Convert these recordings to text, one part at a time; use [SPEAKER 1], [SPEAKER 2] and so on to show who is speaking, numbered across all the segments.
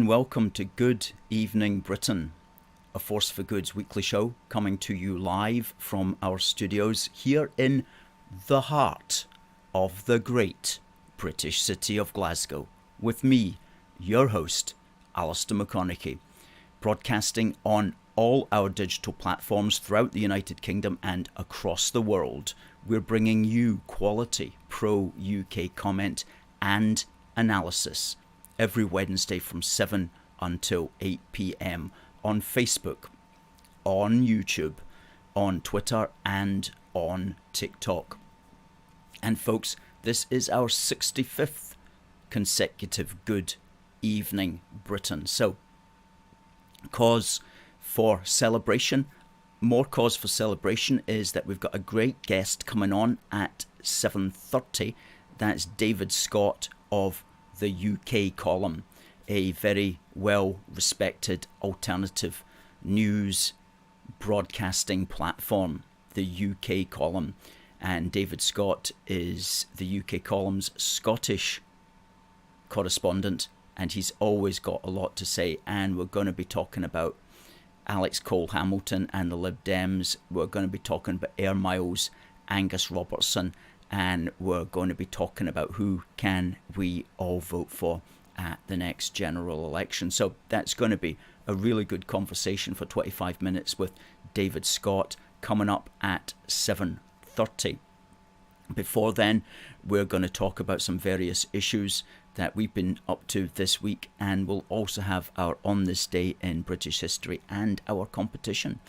[SPEAKER 1] and welcome to Good Evening Britain, a Force for Good's weekly show coming to you live from our studios here in the heart of the great British city of Glasgow, with me, your host, Alistair McConnachie, broadcasting on all our digital platforms throughout the United Kingdom and across the world. We're bringing you quality pro-UK comment and analysis every Wednesday from 7 until 8 p.m. on Facebook, on YouTube, on Twitter and on TikTok. And folks, this is our 65th consecutive Good Evening Britain. So, cause for celebration. More cause for celebration is that we've got a great guest coming on at 7:30. That's David Scott of the UK column, a very well respected alternative news broadcasting platform, the UK column. And David Scott is the UK column's Scottish correspondent, and he's always got a lot to say. And we're going to be talking about Alex Cole-Hamilton and the Lib Dems. We're going to be talking about Air Miles, Angus Robertson, and we're going to be talking about who can we all vote for at the next general election. So that's going to be a really good conversation for 25 minutes with David Scott coming up at 7:30. Before then, we're going to talk about some various issues that we've been up to this week, and we'll also have our On This Day in British History and our competition.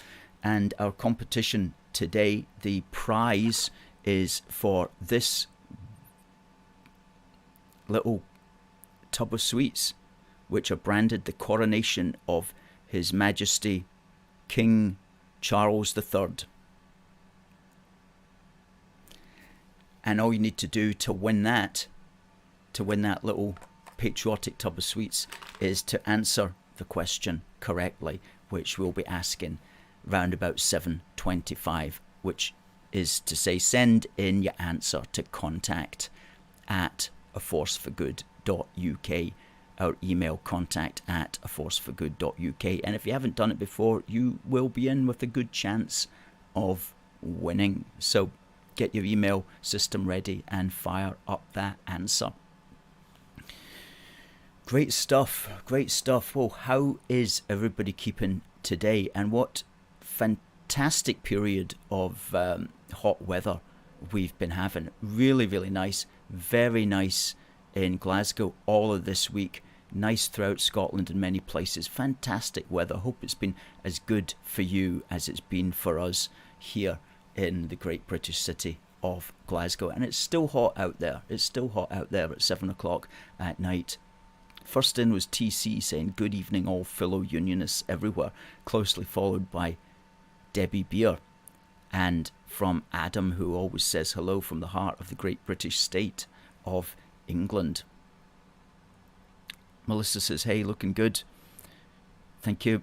[SPEAKER 1] And our competition today, the prize is for this little tub of sweets, which are branded the coronation of His Majesty King Charles III. And all you need to do to win that little patriotic tub of sweets, is to answer the question correctly, which we'll be asking round about 7:25, which is to say, send in your answer to contact@aforceforgood.uk, our email contact@aforceforgood.uk. And if you haven't done it before, you will be in with a good chance of winning. So get your email system ready and fire up that answer. Great stuff, great stuff. Well, how is everybody keeping today? And what fantastic period of hot weather we've been having. Really, really nice. Very nice in Glasgow all of this week. Nice throughout Scotland in many places. Fantastic weather. Hope it's been as good for you as it's been for us here in the great British city of Glasgow. And it's still hot out there. It's still hot out there at 7 o'clock at night. First in was TC saying, "Good evening all fellow Unionists everywhere," closely followed by Debbie Beer. And from Adam, who always says hello from the heart of the great British state of England. Melissa says, "Hey, looking good. Thank you."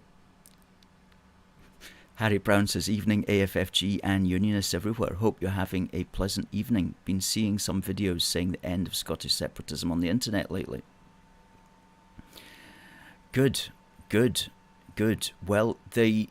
[SPEAKER 1] Harry Brown says, "Evening AFFG and Unionists everywhere. Hope you're having a pleasant evening. Been seeing some videos saying the end of Scottish separatism on the internet lately." Good, good, good. Well, they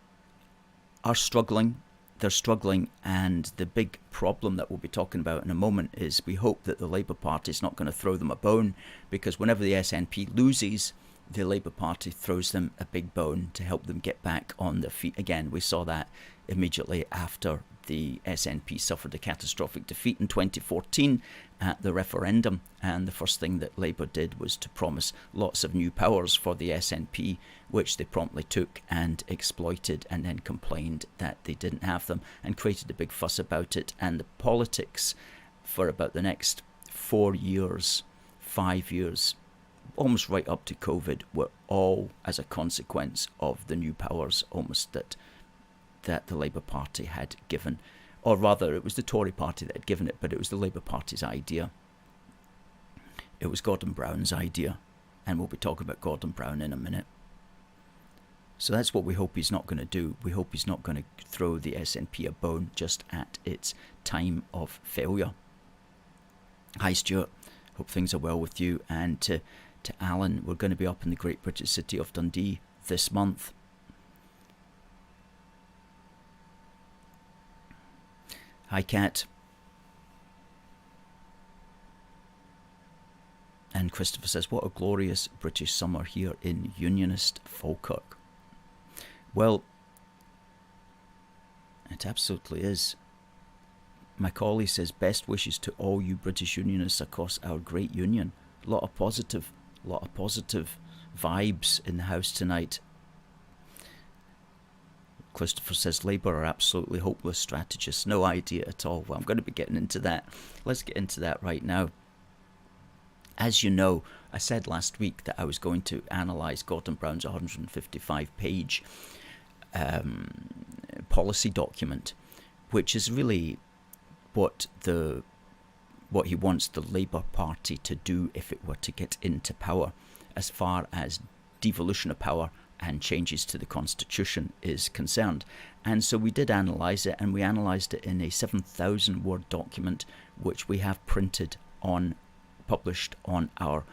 [SPEAKER 1] are struggling. They're struggling, and the big problem that we'll be talking about in a moment is we hope that the Labour Party is not going to throw them a bone, because whenever the SNP loses, the Labour Party throws them a big bone to help them get back on their feet again. We saw that immediately after the SNP suffered a catastrophic defeat in 2014 at the referendum, and the first thing that Labour did was to promise lots of new powers for the SNP, which they promptly took and exploited, and then complained that they didn't have them and created a big fuss about it. And the politics for about the next 4 years, 5 years, almost right up to COVID, were all as a consequence of the new powers almost that the Labour Party had given. Or rather, it was the Tory party that had given it, but it was the Labour Party's idea. It was Gordon Brown's idea, and we'll be talking about Gordon Brown in a minute. So that's what we hope he's not going to do. We hope he's not going to throw the SNP a bone just at its time of failure. Hi Stuart, hope things are well with you. And to to Alan. We're going to be up in the great British city of Dundee this month. Hi, Kat. And Christopher says, what a glorious British summer here in Unionist Falkirk. Well, it absolutely is. Macaulay says, best wishes to all you British Unionists across our great union. A lot of positive vibes in the house tonight. Christopher says, Labour are absolutely hopeless strategists. No idea at all. Well, I'm going to be getting into that. Let's get into that right now. As you know, I said last week that I was going to analyse Gordon Brown's 155-page policy document, which is really what he wants the Labour Party to do if it were to get into power, as far as devolution of power and changes to the Constitution is concerned. And so we did analyse it, and we analysed it in a 7,000-word document, which we have published on our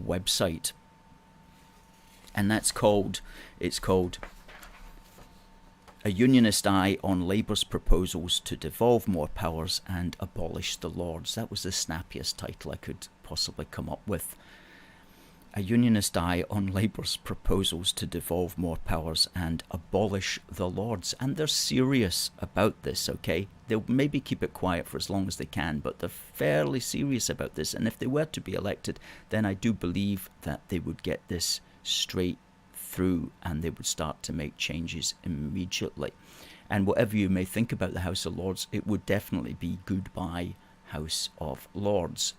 [SPEAKER 1] website. And it's called A Unionist Eye on Labour's Proposals to Devolve More Powers and Abolish the Lords. That was the snappiest title I could possibly come up with. A Unionist Eye on Labour's Proposals to Devolve More Powers and Abolish the Lords. And they're serious about this, okay? They'll maybe keep it quiet for as long as they can, but they're fairly serious about this. And if they were to be elected, then I do believe that they would get this straight through and they would start to make changes immediately. And whatever you may think about the House of Lords, it would definitely be goodbye House of Lords.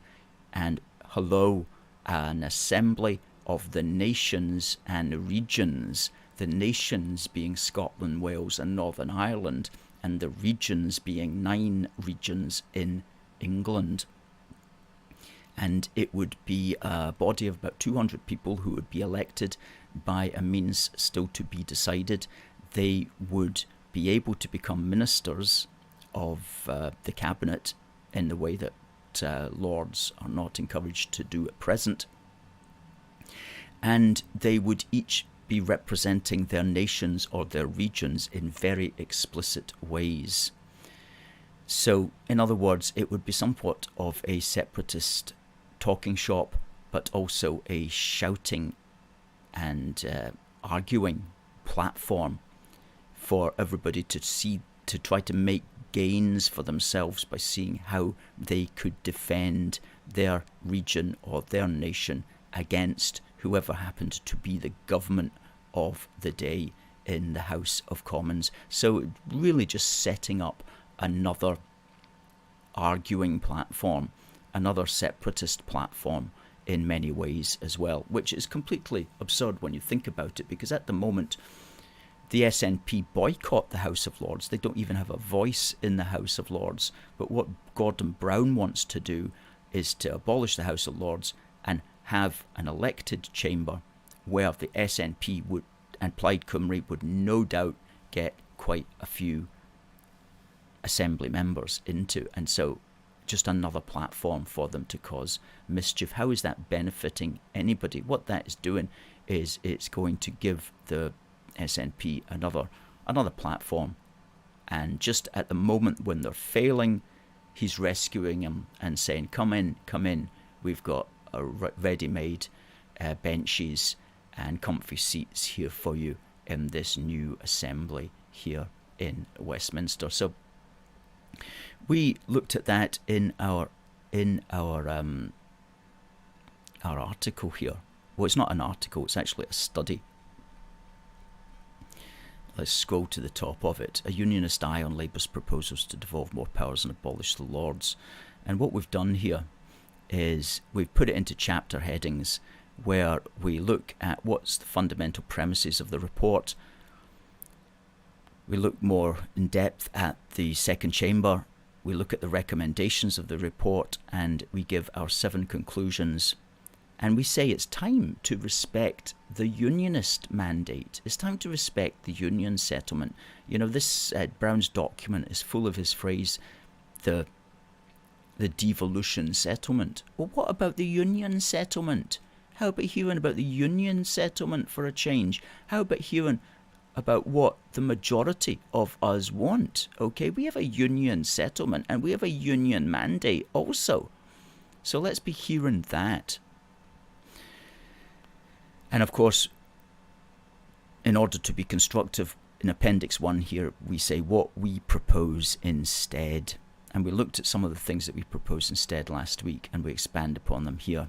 [SPEAKER 1] And hello, an assembly of the nations and regions, the nations being Scotland, Wales and Northern Ireland, and the regions being 9 regions in England. And it would be a body of about 200 people who would be elected by a means still to be decided. They would be able to become ministers of the cabinet in the way that Lords are not encouraged to do at present. And they would each be representing their nations or their regions in very explicit ways. So, in other words, it would be somewhat of a separatist talking shop, but also a shouting and arguing platform for everybody to see, to try to make gains for themselves by seeing how they could defend their region or their nation against whoever happened to be the government of the day in the House of Commons. So really just setting up another arguing platform, another separatist platform in many ways as well, which is completely absurd when you think about it, because at the moment the SNP boycott the House of Lords. They don't even have a voice in the House of Lords. But what Gordon Brown wants to do is to abolish the House of Lords and have an elected chamber where the SNP would and Plaid Cymru would no doubt get quite a few assembly members into. And so just another platform for them to cause mischief. How is that benefiting anybody? What that is doing is it's going to give the SNP another platform, and just at the moment when they're failing, he's rescuing them and saying, come in, we've got a ready-made benches and comfy seats here for you in this new assembly here in Westminster. So we looked at that in our article here. Well, it's not an article, it's actually a study. Let's scroll to the top of it. A Unionist Eye on Labour's Proposals to Devolve More Powers and Abolish the Lords. And what we've done here is we've put it into chapter headings where we look at what's the fundamental premises of the report. We look more in depth at the second chamber. We look at the recommendations of the report, and we give our 7 conclusions. And we say it's time to respect the unionist mandate. It's time to respect the union settlement. You know, this Brown's document is full of his phrase, the devolution settlement. Well, what about the union settlement? How about hearing about the union settlement for a change? How about hearing about what the majority of us want? Okay, we have a union settlement and we have a union mandate also. So let's be hearing that. And of course, in order to be constructive, in Appendix 1 here, we say what we propose instead. And we looked at some of the things that we proposed instead last week, and we expand upon them here.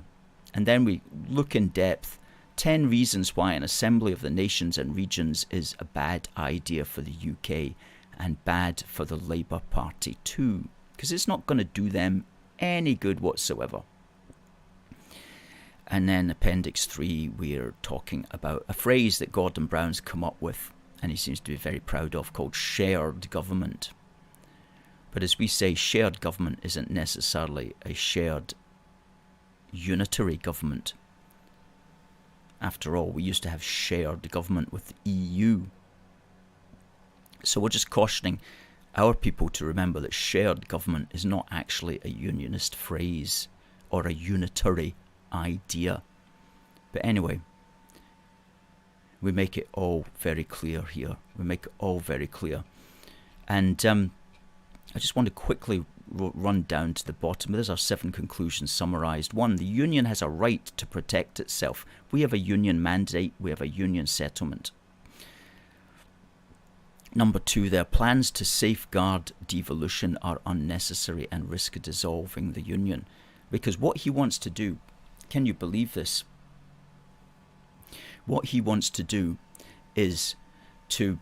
[SPEAKER 1] And then we look in depth, 10 reasons why an Assembly of the Nations and Regions is a bad idea for the UK and bad for the Labour Party too, because it's not going to do them any good whatsoever. And then Appendix 3, we're talking about a phrase that Gordon Brown's come up with, and he seems to be very proud of, called shared government. But as we say, shared government isn't necessarily a shared unitary government. After all, we used to have shared government with the EU. So we're just cautioning our people to remember that shared government is not actually a unionist phrase or a unitary idea. But anyway, we make it all very clear here. We make it all very clear. And I just want to quickly run down to the bottom. There's our 7 conclusions summarised. 1, the union has a right to protect itself. We have a union mandate. We have a union settlement. Number 2, their plans to safeguard devolution are unnecessary and risk dissolving the union. Because what he wants to do, can you believe this? What he wants to do is to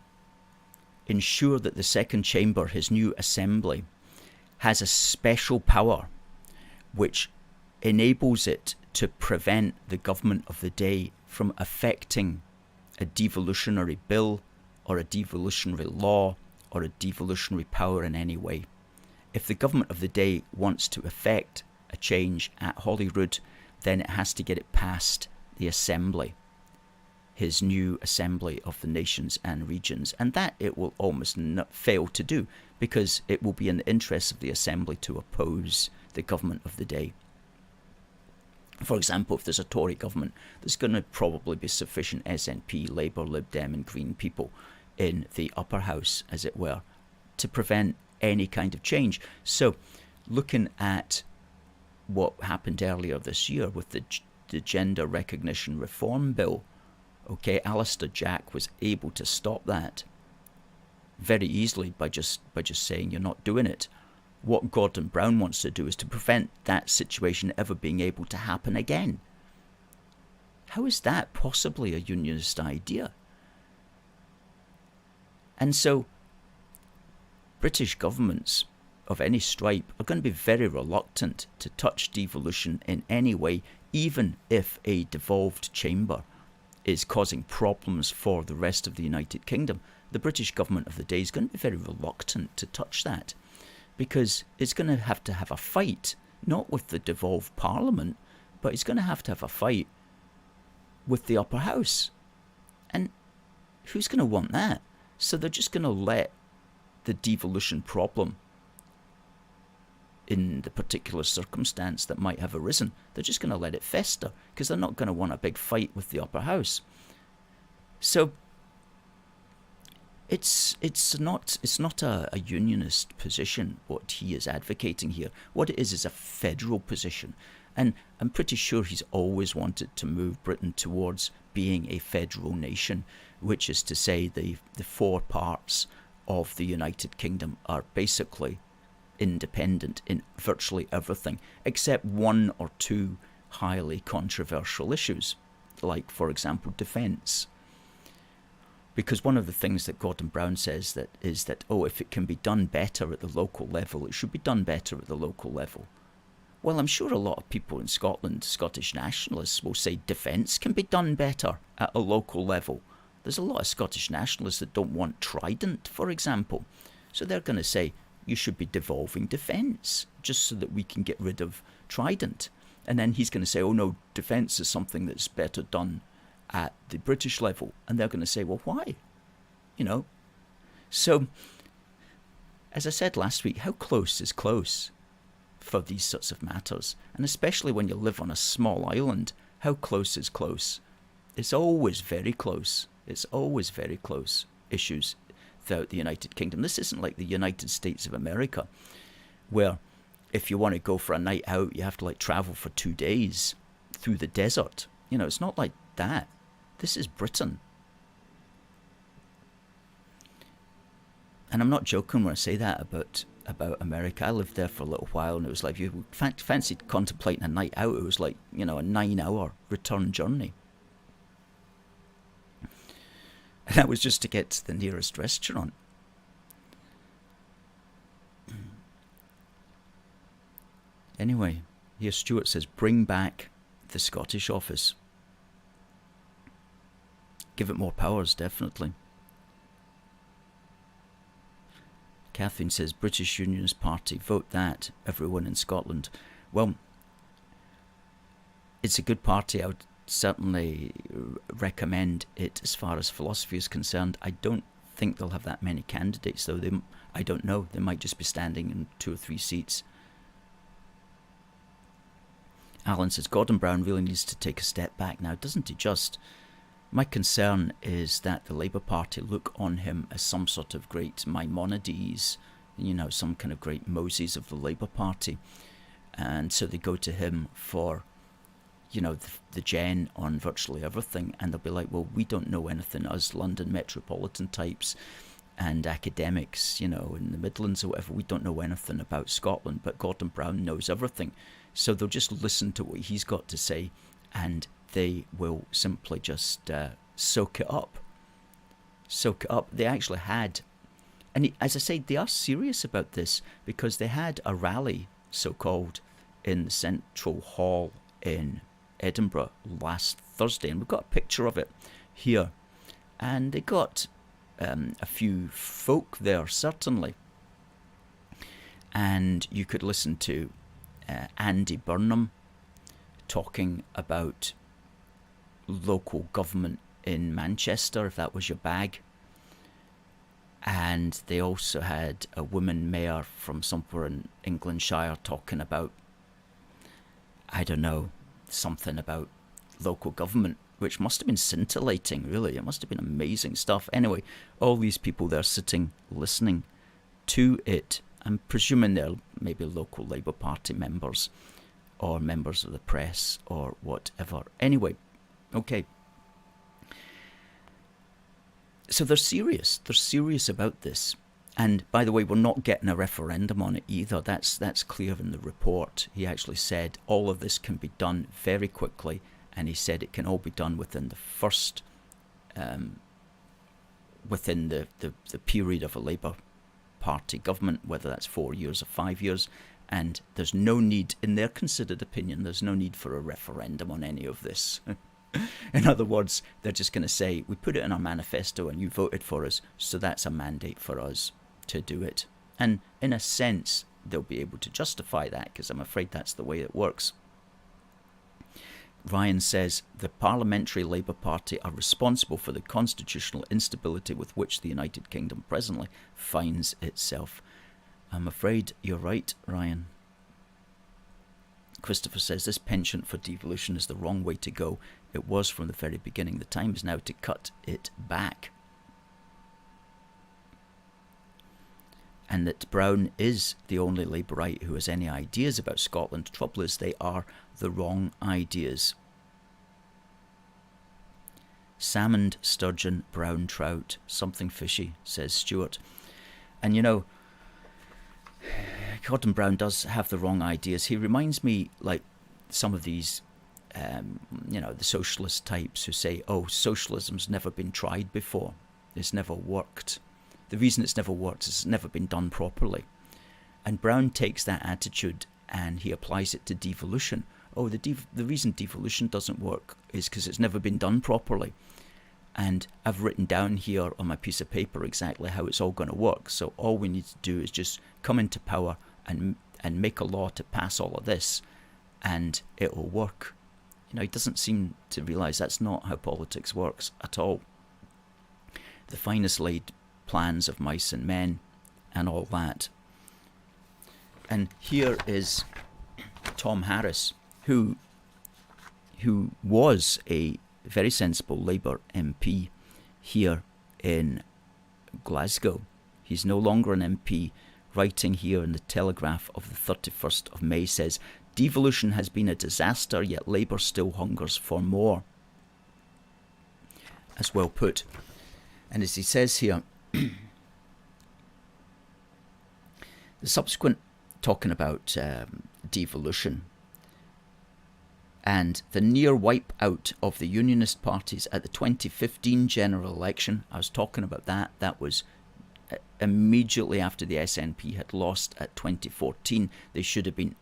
[SPEAKER 1] ensure that the second chamber, his new assembly, has a special power which enables it to prevent the government of the day from affecting a devolutionary bill or a devolutionary law or a devolutionary power in any way. If the government of the day wants to effect a change at Holyrood, then it has to get it past the assembly, his new Assembly of the Nations and Regions, and that it will almost not fail to do, because it will be in the interests of the Assembly to oppose the government of the day. For example, if there's a Tory government, there's going to probably be sufficient SNP, Labour, Lib Dem and Green people in the upper house, as it were, to prevent any kind of change. So, looking at what happened earlier this year with the Gender Recognition Reform Bill, okay, Alistair Jack was able to stop that very easily by just saying you're not doing it. What Gordon Brown wants to do is to prevent that situation ever being able to happen again. How is that possibly a unionist idea? And so British governments of any stripe are going to be very reluctant to touch devolution in any way, even if a devolved chamber is causing problems for the rest of the United Kingdom. The British government of the day is going to be very reluctant to touch that, because it's going to have a fight, not with the devolved parliament, but it's going to have a fight with the upper house. And who's going to want that? So they're just going to let the devolution problem, in the particular circumstance that might have arisen, they're just going to let it fester, because they're not going to want a big fight with the upper house. So it's not a unionist position what he is advocating here. What it is a federal position, and I'm pretty sure he's always wanted to move Britain towards being a federal nation, which is to say the 4 parts of the United Kingdom are basically independent in virtually everything, except 1 or 2 highly controversial issues, like, for example, defence. Because one of the things that Gordon Brown says is that, if it can be done better at the local level, it should be done better at the local level. Well, I'm sure a lot of people in Scotland, Scottish nationalists, will say defence can be done better at a local level. There's a lot of Scottish nationalists that don't want Trident, for example. So they're going to say, you should be devolving defence, just so that we can get rid of Trident. And then he's going to say, oh no, defence is something that's better done at the British level. And they're going to say, well, why? So, as I said last week, how close is close for these sorts of matters? And especially when you live on a small island, How close is close? It's always very close. It's always very close issues throughout the United Kingdom. This isn't like the United States of America, where if you want to go for a night out, you have to like travel for 2 days through the desert. You know, it's not like that. This is Britain. And I'm not joking when I say that about America. I lived there for a little while, and it was like, if you fancied contemplating a night out, it was like, you know, a 9-hour return journey. And that was just to get to the nearest restaurant. Anyway, here Stuart says, bring back the Scottish office. Give it more powers, definitely. Catherine says, British Unionist Party, vote that, everyone in Scotland. Well, it's a good party. I would certainly recommend it as far as philosophy is concerned. I don't think they'll have that many candidates, though. I don't know. They might just be standing in 2 or 3 seats. Alan says, Gordon Brown really needs to take a step back now, doesn't he just? My concern is that the Labour Party look on him as some sort of great Maimonides, you know, some kind of great Moses of the Labour Party. And so they go to him for, you know, the gen on virtually everything. And they'll be like, well, we don't know anything, us London metropolitan types and academics, you know, in the Midlands or whatever. We don't know anything about Scotland, but Gordon Brown knows everything. So they'll just listen to what he's got to say, and they will simply just soak it up. Soak it up. They actually had, and as I say, they are serious about this, because they had a rally, so-called, in the Central Hall in Edinburgh last Thursday, and we've got a picture of it here. And they got a few folk there, certainly. And you could listen to Andy Burnham talking about local government in Manchester, if that was your bag. And they also had a woman mayor from somewhere in Englandshire talking about, I don't know, something about local government, which must have been scintillating, really. It must have been amazing stuff. Anyway, all these people there sitting, listening to it. I'm presuming they're maybe local Labour Party members or members of the press or whatever. Anyway, okay. So they're serious. They're serious about this. And by the way, we're not getting a referendum on it either. That's clear in the report. He actually said all of this can be done very quickly, and he said it can all be done within the first, within the period of a Labour Party government, whether that's 4 years or 5 years. And there's no need, in their considered opinion, there's no need for a referendum on any of this. In other words, they're just going to say, we put it in our manifesto and you voted for us, so that's a mandate for us to do it. And in a sense, they'll be able to justify that, because I'm afraid that's the way it works. Ryan says, the Parliamentary Labour Party are responsible for the constitutional instability with which the United Kingdom presently finds itself. I'm afraid you're right, Ryan. Christopher says, this penchant for devolution is the wrong way to go. It was from the very beginning. The time is now to cut it back. And that Brown is the only Labourite who has any ideas about Scotland. The trouble is, they are the wrong ideas. Salmon, sturgeon, brown trout, something fishy, says Stuart. And you know, Gordon Brown does have the wrong ideas. He reminds me like some of these, you know, the socialist types who say, oh, socialism's never been tried before. It's never worked. The reason it's never worked is it's never been done properly. And Brown takes that attitude and he applies it to devolution. Oh, the reason devolution doesn't work is because it's never been done properly. And I've written down here on my piece of paper exactly how it's all going to work. So all we need to do is just come into power and make a law to pass all of this, and it will work. You know, he doesn't seem to realise that's not how politics works at all. The finest laid plans of mice and men and all that. And here is Tom Harris, who who was a very sensible Labour MP here in Glasgow. He's no longer an MP, writing here in the Telegraph of the 31st of May, says, "Devolution has been a disaster, yet Labour still hungers for more." That's well put. And as he says here, the subsequent talking about devolution and the near wipe out of the Unionist parties at the 2015 general election. I was talking about that. That was immediately after the SNP had lost at 2014. They should have been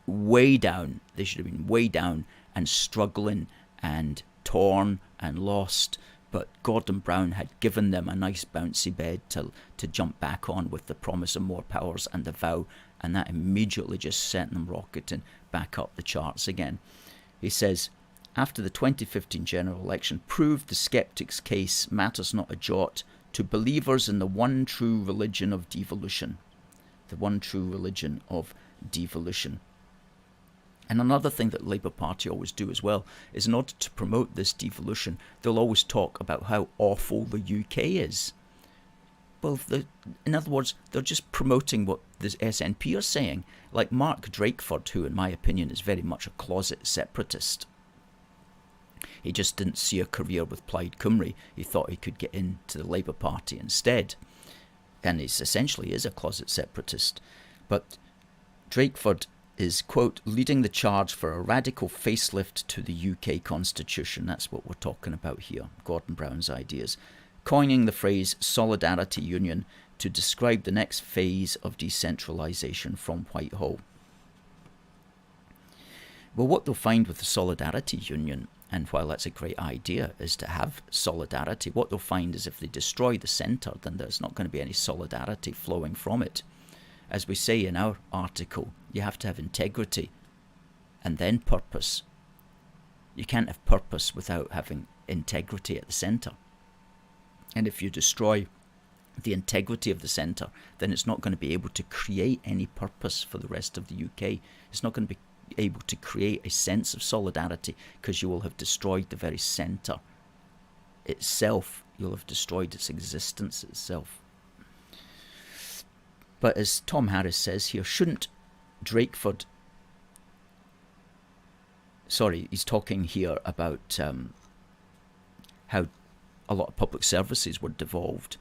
[SPEAKER 1] way down. They should have been way down and struggling and torn and lost. But Gordon Brown had given them a nice bouncy bed to jump back on with the promise of more powers and the vow, and that immediately just sent them rocketing back up the charts again. He says, after the 2015 general election proved the sceptic's case matters not a jot to believers in the one true religion of devolution. The one true religion of devolution. And another thing that the Labour Party always do as well is, in order to promote this devolution, they'll always talk about how awful the UK is. Well, in other words, they're just promoting what the SNP are saying. Like Mark Drakeford, who in my opinion is very much a closet separatist. He just didn't see a career with Plaid Cymru. He thought he could get into the Labour Party instead. And he essentially is a closet separatist. But Drakeford is, quote, leading the charge for a radical facelift to the UK constitution. That's what we're talking about here, Gordon Brown's ideas. Coining the phrase Solidarity Union to describe the next phase of decentralisation from Whitehall. Well, what they'll find with the Solidarity Union, and while that's a great idea, is to have solidarity, what they'll find is if they destroy the centre, then there's not going to be any solidarity flowing from it. As we say in our article, you have to have integrity and then purpose. You can't have purpose without having integrity at the centre. And if you destroy the integrity of the centre, then it's not going to be able to create any purpose for the rest of the UK. It's not going to be able to create a sense of solidarity, because you will have destroyed the very centre itself. You'll have destroyed its existence itself. But as Tom Harris says here, shouldn't Drakeford... Sorry, he's talking here about how a lot of public services were devolved,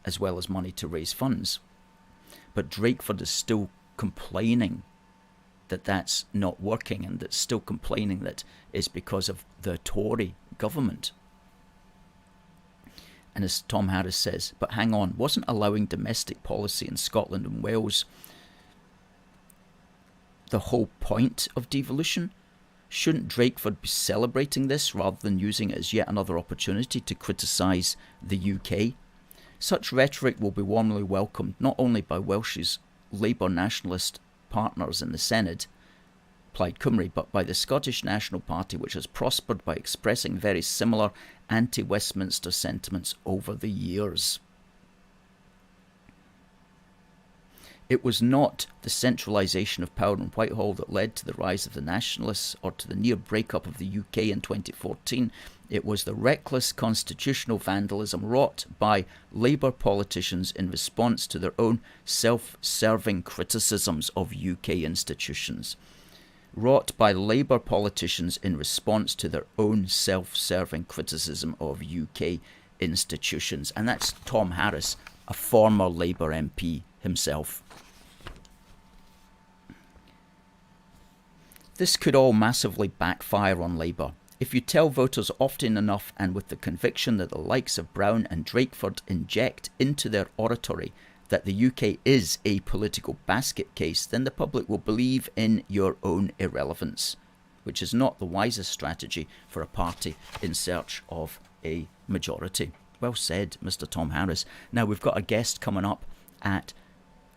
[SPEAKER 1] as well as money to raise funds. But Drakeford is still complaining that that's not working, and that's still complaining that it's because of the Tory government. And as Tom Harris says, but hang on, wasn't allowing domestic policy in Scotland and Wales the whole point of devolution? Shouldn't Drakeford be celebrating this rather than using it as yet another opportunity to criticise the UK? Such rhetoric will be warmly welcomed not only by Welsh's Labour nationalist partners in the Senate, Plaid Cymru, but by the Scottish National Party, which has prospered by expressing very similar anti-Westminster sentiments over the years. It was not the centralisation of power in Whitehall that led to the rise of the Nationalists or to the near breakup of the UK in 2014. It was the reckless constitutional vandalism wrought by Labour politicians in response to their own self-serving criticisms of UK institutions. Wrought by Labour politicians in response to their own self-serving criticism of UK institutions. And that's Tom Harris, a former Labour MP himself. This could all massively backfire on Labour. If you tell voters often enough and with the conviction that the likes of Brown and Drakeford inject into their oratory that the UK is a political basket case, then the public will believe in your own irrelevance, which is not the wisest strategy for a party in search of a majority. Well said, Mr. Tom Harris. Now we've got a guest coming up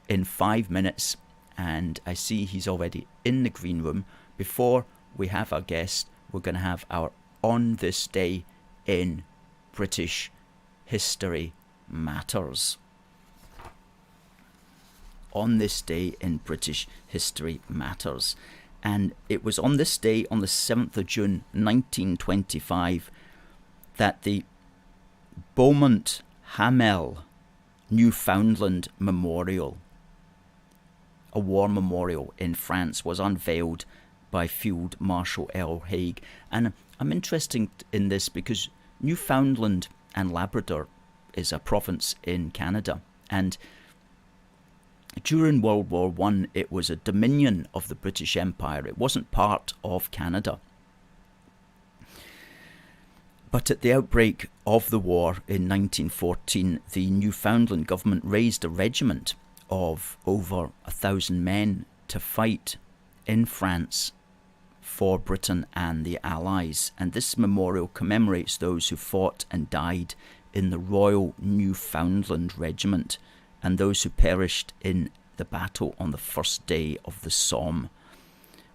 [SPEAKER 1] in 5 minutes, and I see he's already in the green room. Before we have our guest, we're going to have our On This Day in British History Matters. On This Day in British History Matters. And it was on this day, on the 7th of June 1925, that the Beaumont Hamel Newfoundland Memorial, a war memorial in France, was unveiled by Field Marshal Earl Haig. And I'm interested in this because Newfoundland and Labrador is a province in Canada, and during World War I it was a dominion of the British Empire. It wasn't part of Canada. But at the outbreak of the war in 1914, the Newfoundland government raised a regiment of over 1,000 men to fight in France for Britain and the Allies. And this memorial commemorates those who fought and died in the Royal Newfoundland Regiment and those who perished in the battle on the first day of the Somme,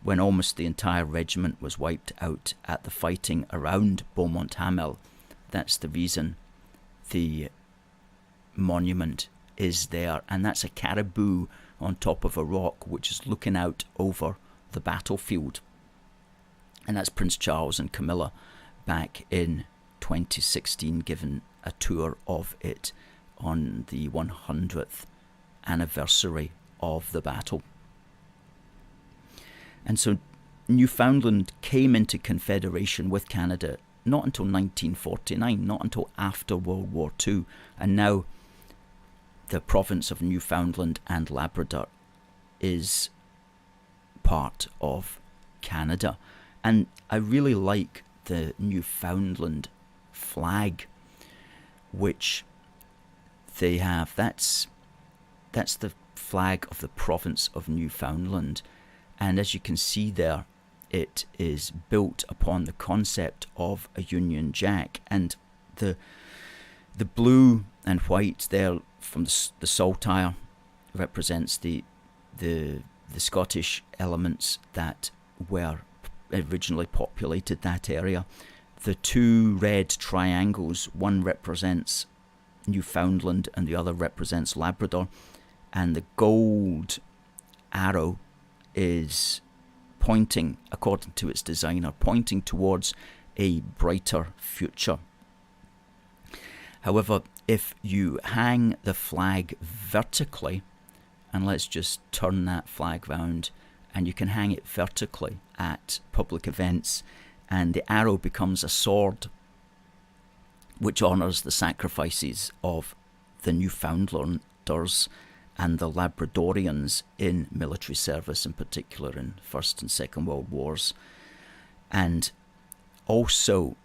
[SPEAKER 1] when almost the entire regiment was wiped out at the fighting around Beaumont Hamel. That's the reason the monument is there, and that's a caribou on top of a rock which is looking out over the battlefield. And that's Prince Charles and Camilla back in 2016 given a tour of it on the 100th anniversary of the battle. And so Newfoundland came into confederation with Canada not until 1949, not until after World War II, and now the province of Newfoundland and Labrador is part of Canada. And I really like the Newfoundland flag which they have. That's the flag of the province of Newfoundland, and as you can see there, it is built upon the concept of a Union Jack, and the blue and white there from the saltire represents the Scottish elements that were originally populated that area. The two red triangles, one represents Newfoundland and the other represents Labrador, and the gold arrow is pointing, according to its designer, pointing towards a brighter future. However, if you hang the flag vertically, and let's just turn that flag round, and you can hang it vertically at public events, and the arrow becomes a sword which honours the sacrifices of the Newfoundlanders and the Labradorians in military service, in particular in First and Second World Wars. And also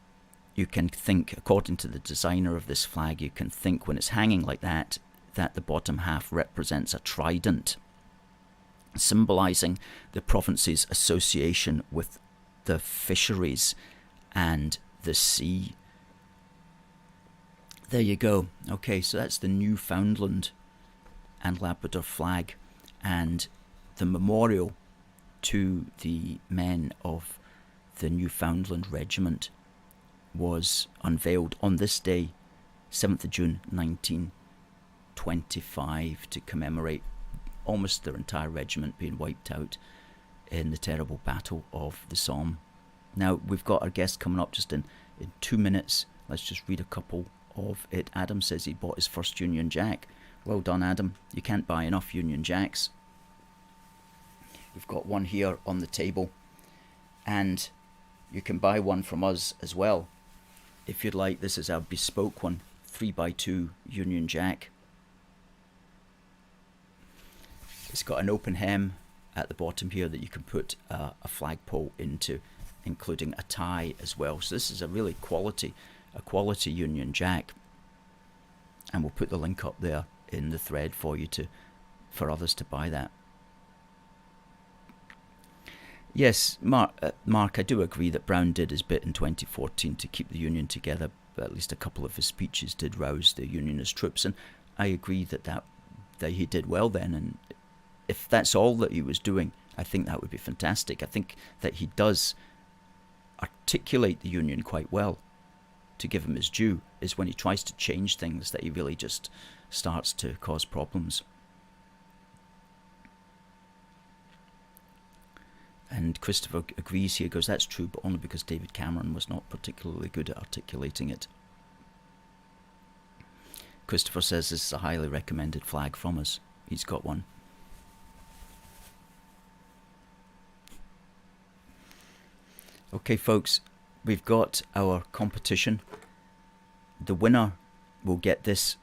[SPEAKER 1] you can think, according to the designer of this flag, you can think when it's hanging like that, that the bottom half represents a trident, symbolising the province's association with the fisheries and the sea. There you go. Okay, so that's the Newfoundland and Labrador flag, and the memorial to the men of the Newfoundland Regiment was unveiled on this day, 7th of June 1925, to commemorate almost their entire regiment being wiped out in the terrible battle of the Somme. Now, we've got our guest coming up just in 2 minutes. Let's just read a couple of it. Adam says he bought his first Union Jack. Well done, Adam. You can't buy enough Union Jacks. We've got one here on the table, and you can buy one from us as well if you'd like. This is our bespoke one, 3x2 Union Jack. It's got an open hem at the bottom here that you can put a flagpole into, including a tie as well. So this is a really quality Union Jack, and we'll put the link up there in the thread for for others to buy that. Yes, Mark, I do agree that Brown did his bit in 2014 to keep the Union together, but at least a couple of his speeches did rouse the Unionist troops, and I agree that he did well then, and if that's all that he was doing, I think that would be fantastic. I think that he does articulate the Union quite well. To give him his due, is when he tries to change things that he really just starts to cause problems. And Christopher agrees here, goes, that's true, but only because David Cameron was not particularly good at articulating it. Christopher says this is a highly recommended flag from us. He's got one. Okay, folks, we've got our competition. The winner will get this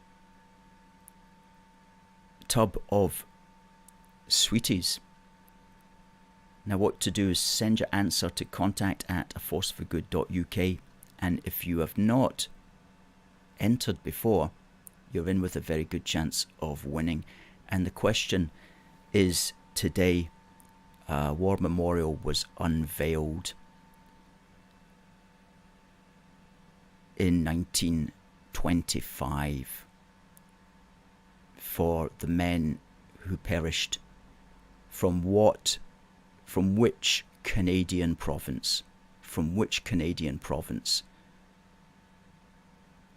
[SPEAKER 1] tub of sweeties. Now what to do is send your answer to contact@aforceforgood.uk, and if you have not entered before, you're in with a very good chance of winning. And the question is today, a war memorial was unveiled in 1925 for the men who perished from which Canadian province? From which Canadian province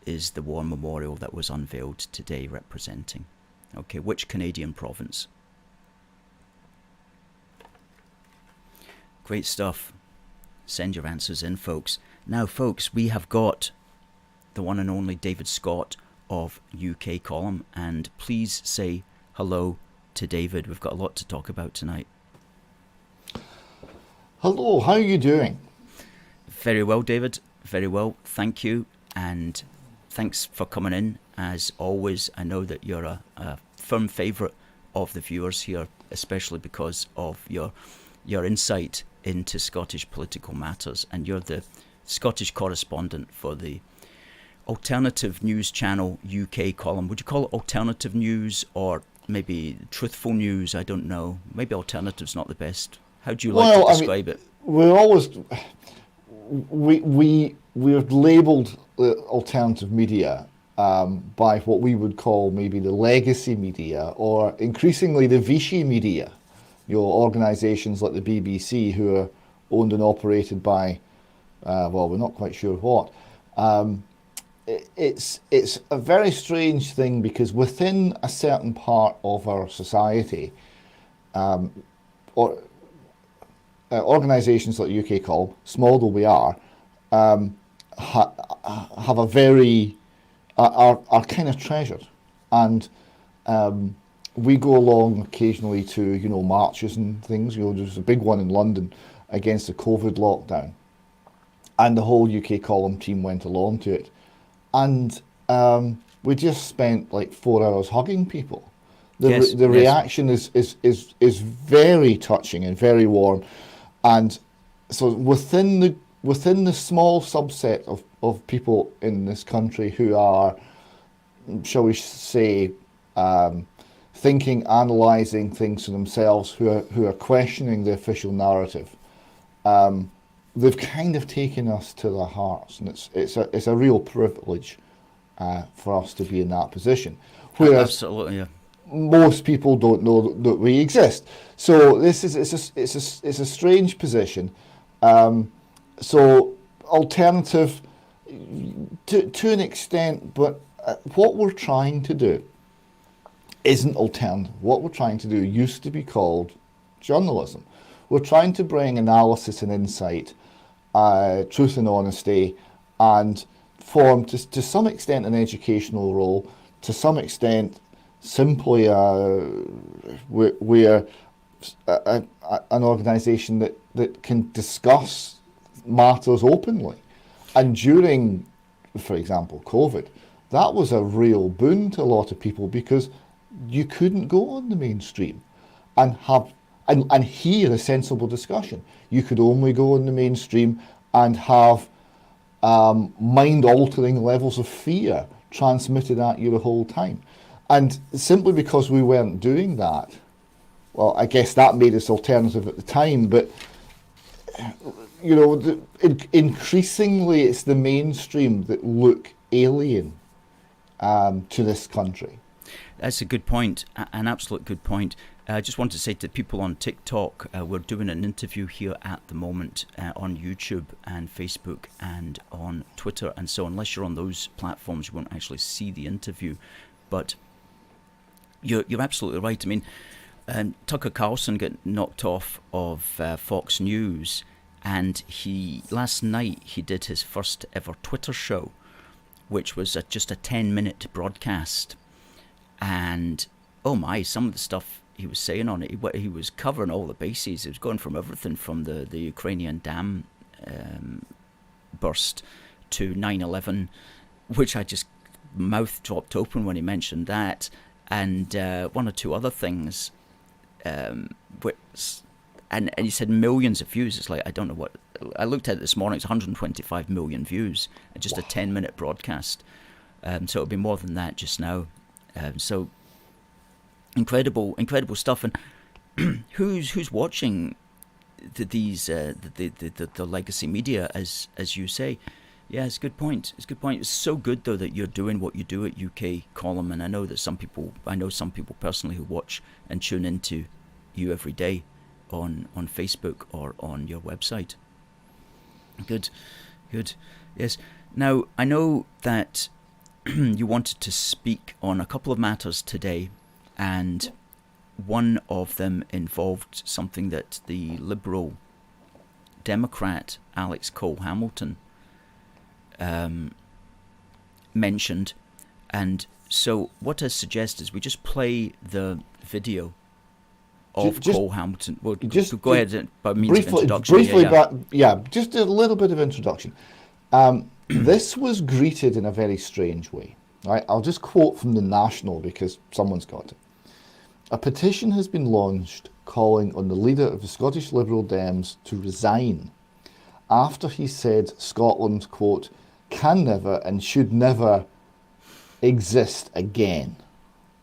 [SPEAKER 1] is the war memorial that was unveiled today representing? Okay, which Canadian province? Great stuff. Send your answers in, folks. Now, folks, we have got the one and only David Scott of UK Column, and please say hello to David. We've got a lot to talk about tonight.
[SPEAKER 2] Hello, how are you doing?
[SPEAKER 1] Very well, David. Very well, thank you. And thanks for coming in. As always, I know that you're a firm favourite of the viewers here, especially because of your insight into Scottish political matters. And you're the Scottish correspondent for the alternative news channel UK Column. Would you call it alternative news or maybe truthful news? I don't know. Maybe alternative's not the best. How do you like to describe it?
[SPEAKER 2] We're always we're labelled alternative media by what we would call maybe the legacy media, or increasingly the Vichy media. Organisations like the BBC, who are owned and operated by, well, we're not quite sure what. It's a very strange thing, because within a certain part of our society, organisations like UK Column, small though we are, have a very are kind of treasured, and we go along occasionally to marches and things. There's a big one in London against the COVID lockdown, and the whole UK Column team went along to it, and we just spent like 4 hours hugging people. The reaction is very touching and very warm. And so within the small subset of people in this country who are, shall we say, thinking, analysing things for themselves, who are questioning the official narrative, they've kind of taken us to their hearts, and it's a real privilege for us to be in that position. Whereas
[SPEAKER 1] absolutely, yeah.
[SPEAKER 2] Most people don't know that we exist. So it's a strange position. So alternative to an extent, but what we're trying to do isn't alternative. What we're trying to do used to be called journalism. We're trying to bring analysis and insight, truth and honesty, and form to some extent an educational role, to some extent simply we're an organisation that can discuss matters openly. And during, for example, COVID, that was a real boon to a lot of people, because you couldn't go on the mainstream and have and hear a sensible discussion. You could only go on the mainstream and have mind-altering levels of fear transmitted at you the whole time. And simply because we weren't doing that, well, I guess that made us alternative at the time, but increasingly it's the mainstream that look alien to this country.
[SPEAKER 1] That's a good point, an absolute good point. I just want to say to people on TikTok, we're doing an interview here at the moment on YouTube and Facebook and on Twitter, and so unless you're on those platforms, you won't actually see the interview. But you're absolutely right. I mean, Tucker Carlson got knocked off of Fox News, and last night he did his first ever Twitter show, which was just a 10-minute broadcast. And oh my, some of the stuff he was saying on it, he was covering all the bases. He was going from everything from the Ukrainian dam burst to 9/11, which I just mouth dropped open when he mentioned that, and one or two other things. And he said millions of views. It's like, I don't know what, I looked at it this morning, it's 125 million views, just a 10-minute broadcast. So it'll be more than that just now. So incredible stuff. And who's watching the legacy media, as you say? Yeah, it's a good point. It's so good though that you're doing what you do at UK Column, and I know some people personally who watch and tune into you every day on Facebook or on your website. Good. Yes. Now, I know that you wanted to speak on a couple of matters today, and one of them involved something that the Liberal Democrat Alex Cole-Hamilton mentioned. And so what I suggest is we just play the video of Cole-Hamilton. Well, just go ahead by means of introduction.
[SPEAKER 2] Just a little bit of introduction. This was greeted in a very strange way. Right? I'll just quote from the National because someone's got it. A petition has been launched calling on the leader of the Scottish Liberal Dems to resign after he said Scotland, quote, can never and should never exist again,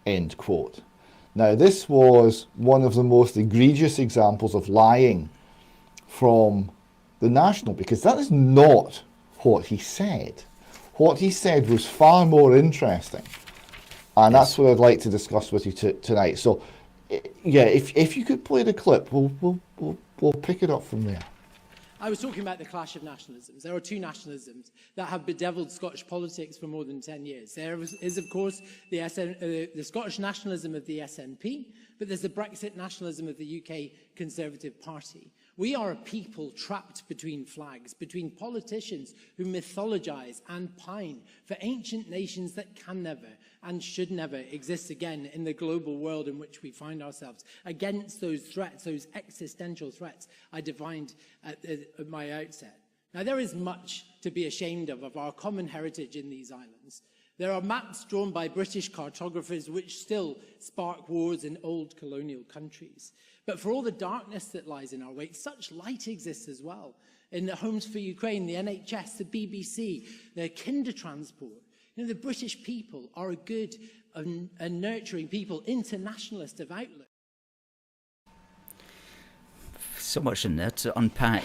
[SPEAKER 2] end quote. Now, this was one of the most egregious examples of lying from the National, because that is not what he said. What he said was far more interesting, and that's what I'd like to discuss with you tonight. So, yeah, if you could play the clip, we'll pick it up from there.
[SPEAKER 3] I was talking about the clash of nationalisms. There are two nationalisms that have bedeviled Scottish politics for more than 10 years. There is, of course, the Scottish nationalism of the SNP, but there's the Brexit nationalism of the UK Conservative Party. We are a people trapped between flags, between politicians who mythologise and pine for ancient nations that can never and should never exist again in the global world in which we find ourselves, against those threats, those existential threats I defined at my outset. Now, there is much to be ashamed of our common heritage in these islands. There are maps drawn by British cartographers which still spark wars in old colonial countries. But for all the darkness that lies in our wake, such light exists as well. In the Homes for Ukraine, the NHS, the BBC, the kinder transport. You know, the British people are a good and nurturing people, internationalist of outlook.
[SPEAKER 1] So much in there to unpack.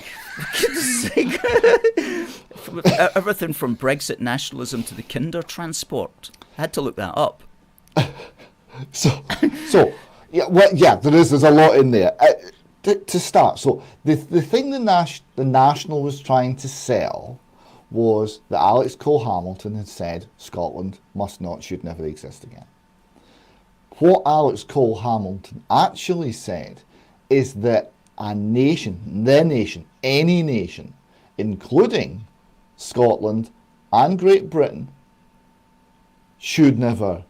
[SPEAKER 1] Everything from Brexit nationalism to the kinder transport. I had to look that up. There's a lot in there. To start, so the thing the National was trying to sell was that Alex Cole-Hamilton had said Scotland must not, should never exist again. What Alex Cole-Hamilton actually said is that a nation, any nation, including Scotland and Great Britain, should never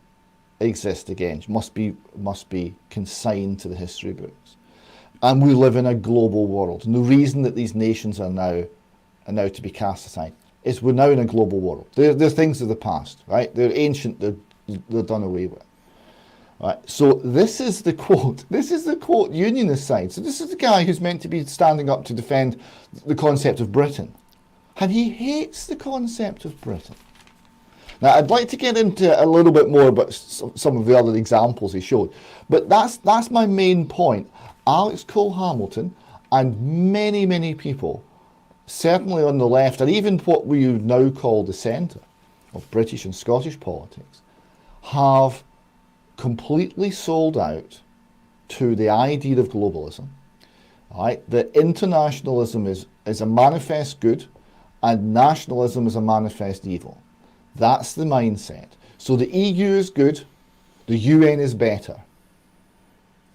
[SPEAKER 1] exist again, must be consigned to the history books. And we live in a global world. And the reason that these nations are now to be cast aside is we're now in a global world. They're things of the past, right? They're ancient, they're done away with. Right. So this is the quote. This is the quote Unionist side. So this is the guy who's meant to be standing up to defend the concept of Britain. And he hates the concept of Britain. Now, I'd like to get into a little bit more about some of the other examples he showed. But that's my main point. Alex Cole-Hamilton and many, many people, certainly on the left, and even what we would now call the centre of British and Scottish politics, have completely sold out to the idea of globalism, right? That internationalism is a manifest good and nationalism is a manifest evil. That's the mindset. So the EU is good, the UN is better,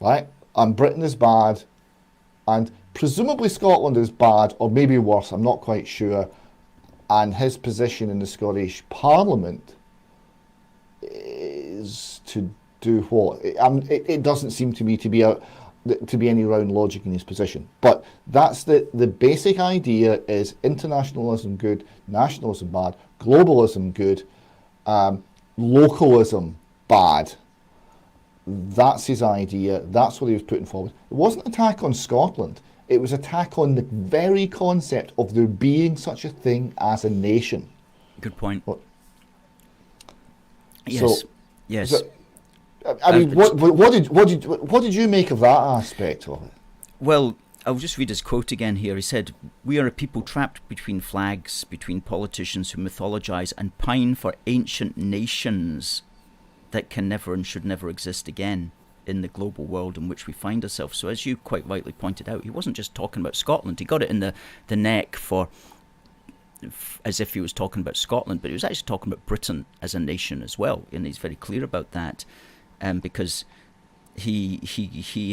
[SPEAKER 1] right?
[SPEAKER 2] and Britain is bad, and presumably Scotland is bad, or maybe worse, I'm not quite sure, and his position in the Scottish Parliament is to do what? It doesn't seem to me to be any round logic in his position. But that's the basic idea is internationalism good, nationalism bad, globalism good, localism bad. That's his idea. That's what he was putting forward. It wasn't an attack on Scotland. It was an attack on the very concept of there being such a thing as a nation.
[SPEAKER 1] Good point.
[SPEAKER 2] What?
[SPEAKER 1] Yes.
[SPEAKER 2] So,
[SPEAKER 1] yes.
[SPEAKER 2] So, I mean, what did you make of that aspect of it?
[SPEAKER 1] Well, I'll just read his quote again here. He said, "We are a people trapped between flags, between politicians who mythologize and pine for ancient nations that can never and should never exist again in the global world in which we find ourselves." So as you quite rightly pointed out, he wasn't just talking about Scotland. He got it in the neck as if he was talking about Scotland, but he was actually talking about Britain as a nation as well, and he's very clear about that. Because he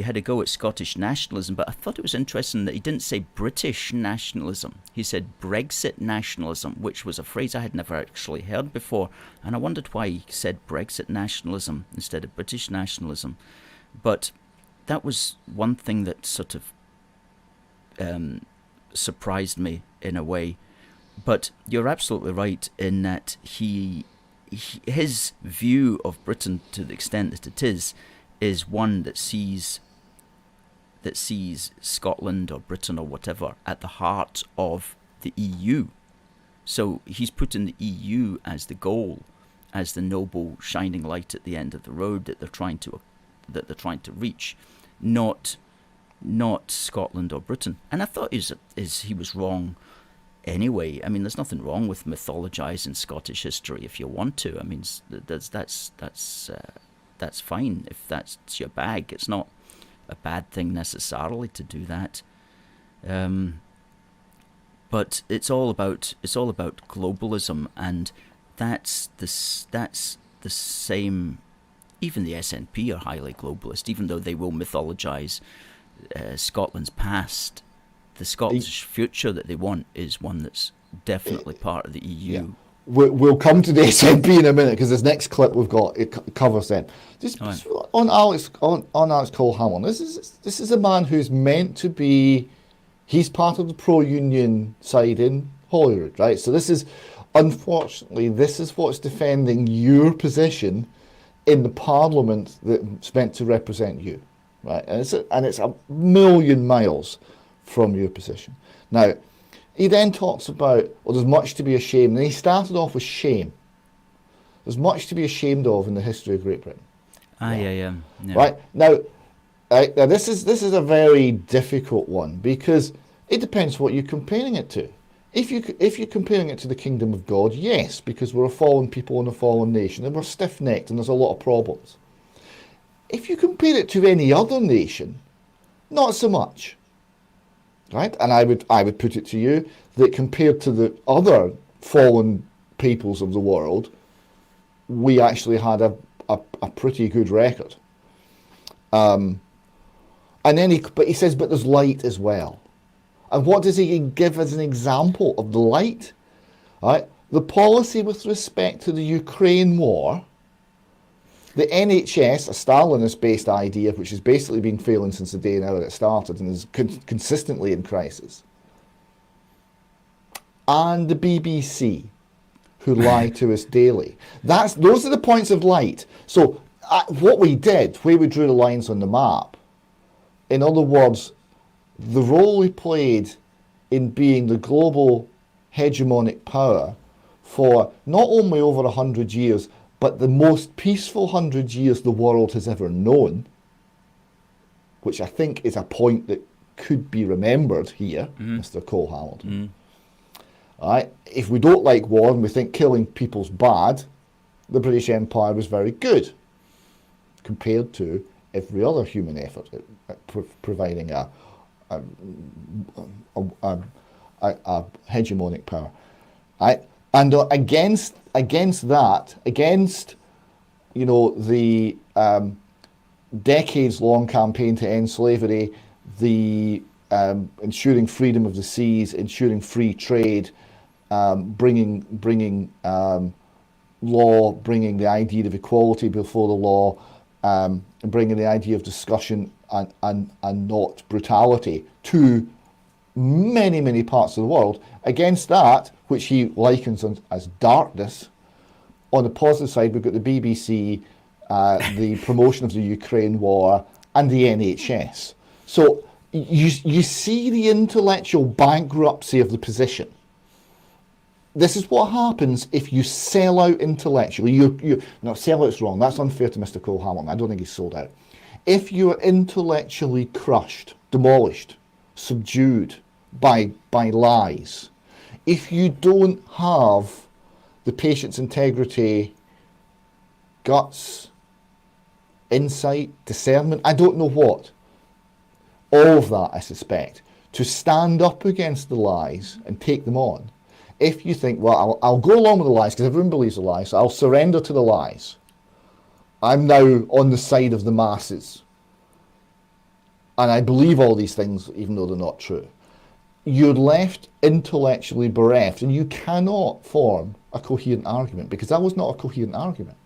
[SPEAKER 1] had a go at Scottish nationalism, but I thought it was interesting that he didn't say British nationalism. He said Brexit nationalism, which was a phrase I had never actually heard before, and I wondered why he said Brexit nationalism instead of British nationalism. But that was one thing that sort of surprised me in a way. But you're absolutely right in that his view of Britain, to the extent that it is one that sees Scotland or Britain or whatever at the heart of the EU. So he's putting the EU as the goal, as the noble shining light at the end of the road that they're trying to reach, not Scotland or Britain. And I thought he was wrong. Anyway, I mean, there's nothing wrong with mythologizing Scottish history if you want to. I mean, that's fine if that's your bag. It's not a bad thing necessarily to do that. But it's all about globalism, and that's the same. Even the SNP are highly globalist, even though they will mythologize Scotland's past. The Scottish future that they want is one that's definitely part of the EU.
[SPEAKER 2] Yeah. We'll come to the SNP in a minute because this next clip we've got it covers them. Just on Alex Cole-Hamilton. This is a man who's meant to be. He's part of the pro-union side in Holyrood, right? So this is, unfortunately, what's defending your position in the Parliament that's meant to represent you, right? And it's a million miles from your position. Now, he then talks about, well, there's much to be ashamed, and he started off with shame. There's much to be ashamed of in the history of Great Britain.
[SPEAKER 1] Yeah.
[SPEAKER 2] Right now, this is a very difficult one because it depends what you're comparing it to. If you're comparing it to the kingdom of God, yes, because we're a fallen people and a fallen nation, and we're stiff-necked, and there's a lot of problems. If you compare it to any other nation, not so much. Right, and I would put it to you that compared to the other fallen peoples of the world, we actually had a pretty good record. And then he says, but there's light as well. And what does he give as an example of the light? Right, the policy with respect to the Ukraine war. The NHS, a Stalinist-based idea, which has basically been failing since the day now that it started and is consistently in crisis. And the BBC, who lie to us daily. Those are the points of light. So what we did, where we drew the lines on the map, in other words, the role we played in being the global hegemonic power for not only over 100 years, but the most peaceful 100 years the world has ever known, which I think is a point that could be remembered here, Mr. Cole-Hamilton. Right? If we don't like war and we think killing people's bad, the British Empire was very good compared to every other human effort at providing a hegemonic power. Right? And against that, the decades-long campaign to end slavery, the ensuring freedom of the seas, ensuring free trade, bringing law, bringing the idea of equality before the law, and bringing the idea of discussion and not brutality to many, many parts of the world. Against that, which he likens as darkness, on the positive side, we've got the BBC, the promotion of the Ukraine war, and the NHS. So you see the intellectual bankruptcy of the position. This is what happens if you sell out intellectually. No, sell out's wrong. That's unfair to Mr. Cole Hamilton. I don't think he's sold out. If you're intellectually crushed, demolished, subdued by lies, if you don't have the patient's integrity, guts, insight, discernment, I don't know what, all of that, I suspect, to stand up against the lies and take them on. If you think, well, I'll go along with the lies because everyone believes the lies, so I'll surrender to the lies. I'm now on the side of the masses. And I believe all these things, even though they're not true. You're left intellectually bereft, and you cannot form a coherent argument, because that was not a coherent argument.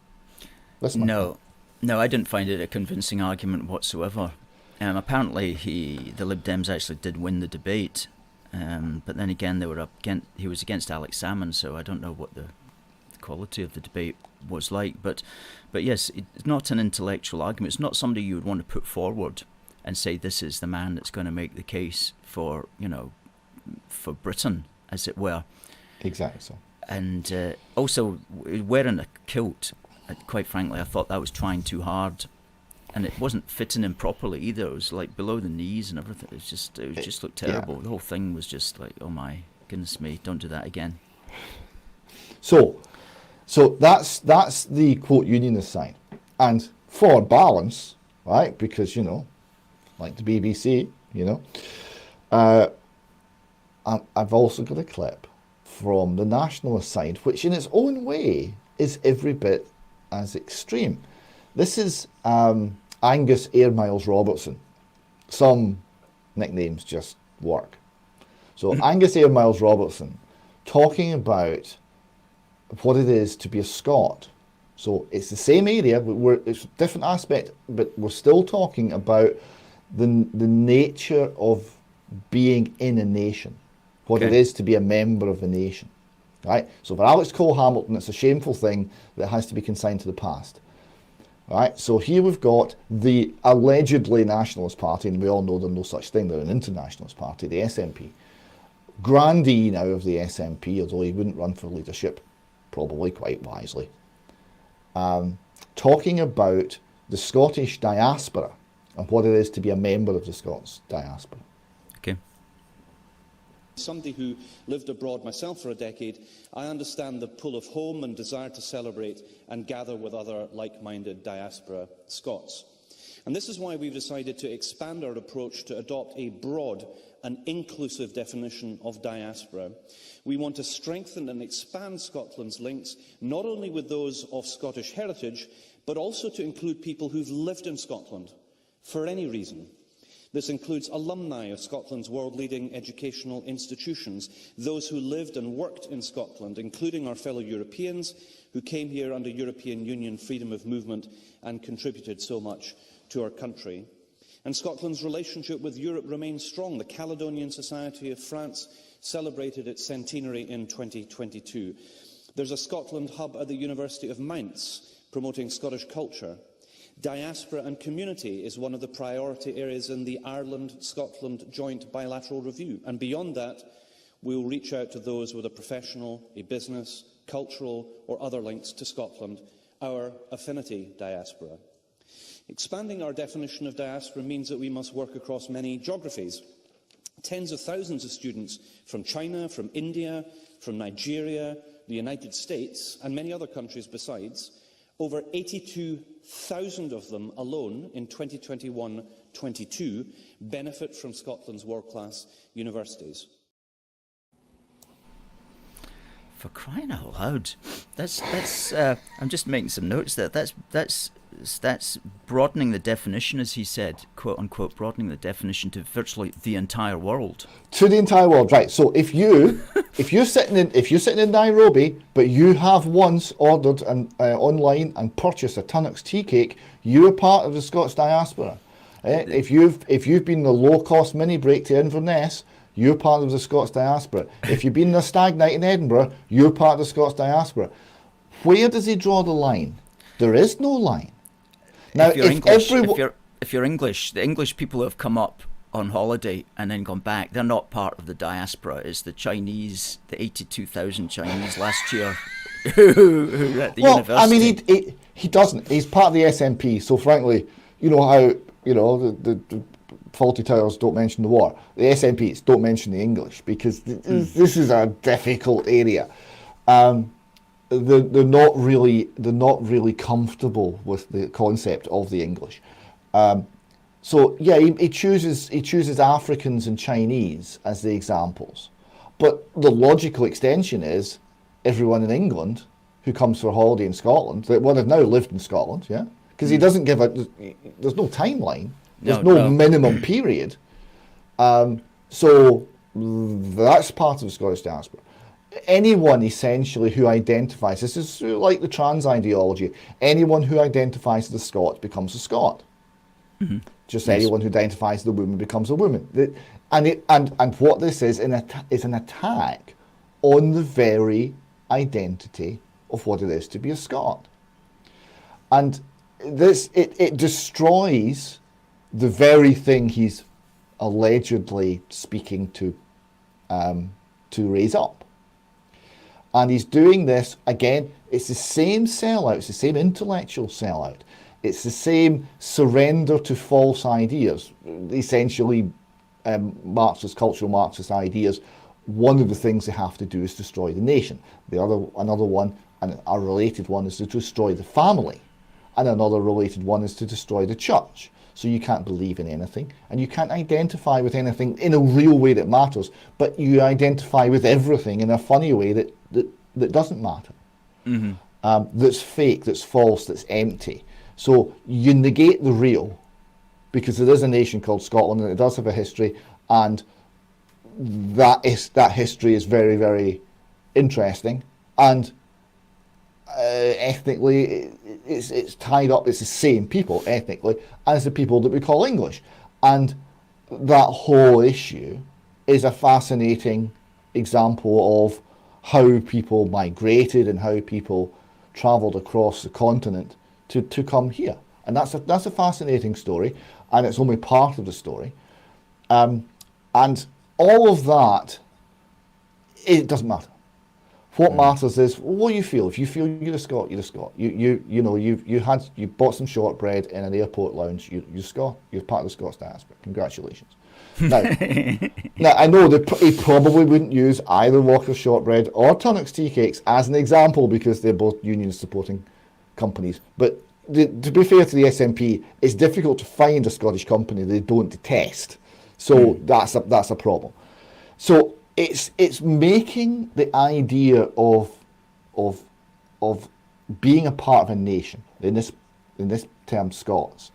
[SPEAKER 1] No, I didn't find it a convincing argument whatsoever. Apparently, the Lib Dems actually did win the debate. But then again, he was against Alex Salmond, so I don't know what the quality of the debate was like. But yes, it's not an intellectual argument. It's not somebody you would want to put forward and say this is the man that's going to make the case for Britain, as it were.
[SPEAKER 2] Exactly so.
[SPEAKER 1] And also wearing a kilt, quite frankly, I thought that was trying too hard. And it wasn't fitting him properly either. It was like below the knees and everything. It just looked terrible. Yeah. The whole thing was just like, oh my goodness me, don't do that again.
[SPEAKER 2] So that's the quote Unionist side. And for balance, right? Because like the BBC, I've also got a clip from the nationalist side, which in its own way is every bit as extreme. This is Angus Air Miles Robertson. Some nicknames just work. So Angus Air Miles Robertson talking about what it is to be a Scot. So it's the same area, but it's a different aspect, but we're still talking about the nature of being in a nation, what it is to be a member of a nation. Right? So for Alex Cole Hamilton, it's a shameful thing that has to be consigned to the past. Right, so here we've got the allegedly nationalist party, and we all know there's no such thing, they're an internationalist party, the SNP. Grandee now of the SNP, although he wouldn't run for leadership, probably quite wisely, talking about the Scottish diaspora and what it is to be a member of the Scots diaspora.
[SPEAKER 1] Okay.
[SPEAKER 4] Somebody who lived abroad myself for a decade, I understand the pull of home and desire to celebrate and gather with other like-minded diaspora Scots. And this is why we've decided to expand our approach to adopt a broad and inclusive definition of diaspora. We want to strengthen and expand Scotland's links, not only with those of Scottish heritage, but also to include people who've lived in Scotland for any reason. This includes alumni of Scotland's world-leading educational institutions, those who lived and worked in Scotland, including our fellow Europeans who came here under European Union freedom of movement and contributed so much to our country. And Scotland's relationship with Europe remains strong. The Caledonian Society of France celebrated its centenary in 2022. There's a Scotland hub at the University of Mainz promoting Scottish culture. Diaspora and community is one of the priority areas in the Ireland-Scotland Joint Bilateral Review. And beyond that, we will reach out to those with a professional, a business, cultural or other links to Scotland, our affinity diaspora. Expanding our definition of diaspora means that we must work across many geographies. Tens of thousands of students from China, from India, from Nigeria, the United States and many other countries besides, over 82,000 of them alone in 2021-22 benefit from Scotland's world-class universities.
[SPEAKER 1] For crying out loud! That's. I'm just making some notes there. That's that's broadening the definition, as he said, quote unquote, broadening the definition to virtually the entire world.
[SPEAKER 2] To the entire world, right? So if you're sitting in Nairobi, but you have once ordered online and purchased a Tunnocks tea cake, you are part of the Scots diaspora. If you've been the low cost mini break to Inverness, you're part of the Scots diaspora. If you've been in a stag night in Edinburgh, you're part of the Scots diaspora. Where does he draw the line? There is no line. Now,
[SPEAKER 1] if you're English, the English people who have come up on holiday and then gone back, they're not part of the diaspora. It's the Chinese, the 82,000 Chinese last year who at the university.
[SPEAKER 2] I mean, he doesn't. He's part of the SNP. So frankly, you know how the Faulty Towers don't mention the war. The SNPs don't mention the English because this is a difficult area. They're not really comfortable with the concept of the English. So yeah, he chooses Africans and Chinese as the examples, but the logical extension is everyone in England who comes for a holiday in Scotland. They've now lived in Scotland, yeah, because he doesn't give there's no timeline, there's no minimum period. So that's part of the Scottish diaspora. Anyone essentially who identifies, this is like the trans ideology, anyone who identifies as a Scot becomes a Scot. Mm-hmm. Just yes. Anyone who identifies as a woman becomes a woman. And what this is an attack on the very identity of what it is to be a Scot. And this it destroys the very thing he's allegedly speaking to raise up. And he's doing this, again, it's the same sellout, it's the same intellectual sellout. It's the same surrender to false ideas, essentially cultural Marxist ideas. One of the things they have to do is destroy the nation. Another one, and a related one, is to destroy the family. And another related one is to destroy the church. So you can't believe in anything, and you can't identify with anything in a real way that matters, but you identify with everything in a funny way that doesn't matter. Mm-hmm. That's fake, that's false, that's empty. So you negate the real, because there is a nation called Scotland, and it does have a history, and that history is very, very interesting, and ethnically it's tied up. It's the same people ethnically as the people that we call English, and that whole issue is a fascinating example of how people migrated and how people travelled across the continent to come here. And that's a fascinating story, and it's only part of the story. And all of that, it doesn't matter. What matters is what you feel. If you feel you're a Scot, you're a Scot. You bought some shortbread in an airport lounge. You're Scot. You're part of the Scots diaspora. Congratulations. Now, I know he probably wouldn't use either Walker's shortbread or Tunnocks tea cakes as an example because they're both Unionist supporting companies. But to be fair to the SNP, it's difficult to find a Scottish company they don't detest. So that's a problem. So it's making the idea of being a part of a nation, in this term Scots,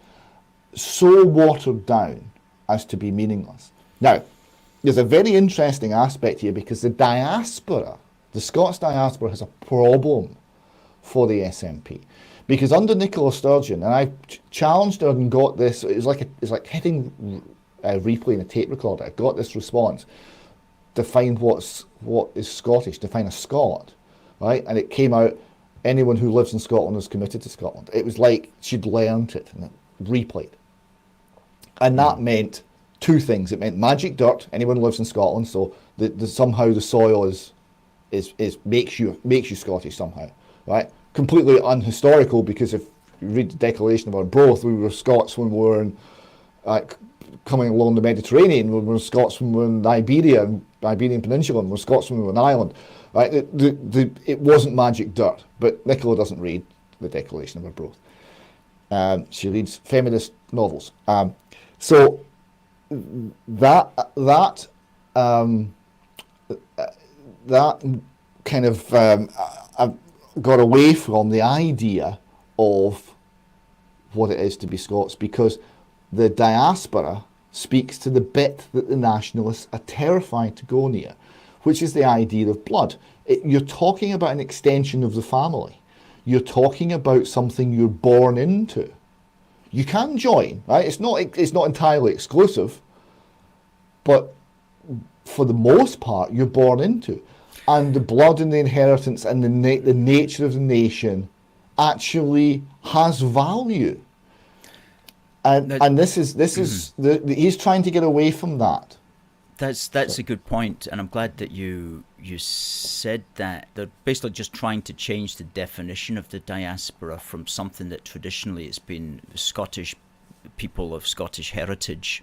[SPEAKER 2] so watered down as to be meaningless. Now, there's a very interesting aspect here because the Scots diaspora has a problem for the SNP. Because under Nicola Sturgeon, and I challenged her and got this, it's like hitting replay in a tape recorder. I got this response. Define what is Scottish, define a Scot, right? And it came out, anyone who lives in Scotland is committed to Scotland. It was like she'd learnt it and it replayed. And that meant two things. It meant magic dirt, anyone who lives in Scotland, so somehow the soil is makes you Scottish somehow, right? Completely unhistorical, because if you read the Declaration of Arbroath, we were Scots when we were in, coming along the Mediterranean, we were Scots when we were in Iberia and Iberian Peninsula, and we were Scots when we were in Ireland, right? It wasn't magic dirt, but Nicola doesn't read the Declaration of Arbroath. She reads feminist novels. So that kind of got away from the idea of what it is to be Scots, because the diaspora speaks to the bit that the nationalists are terrified to go near, which is the idea of blood. You're talking about an extension of the family. You're talking about something you're born into. You can join, right? It's not entirely exclusive, but for the most part, you're born into. And the blood and the inheritance and the nature of the nation actually has value. And this is he's trying to get away from that.
[SPEAKER 1] That's a good point, and I'm glad that you said that. They're basically just trying to change the definition of the diaspora from something that traditionally has been Scottish people of Scottish heritage,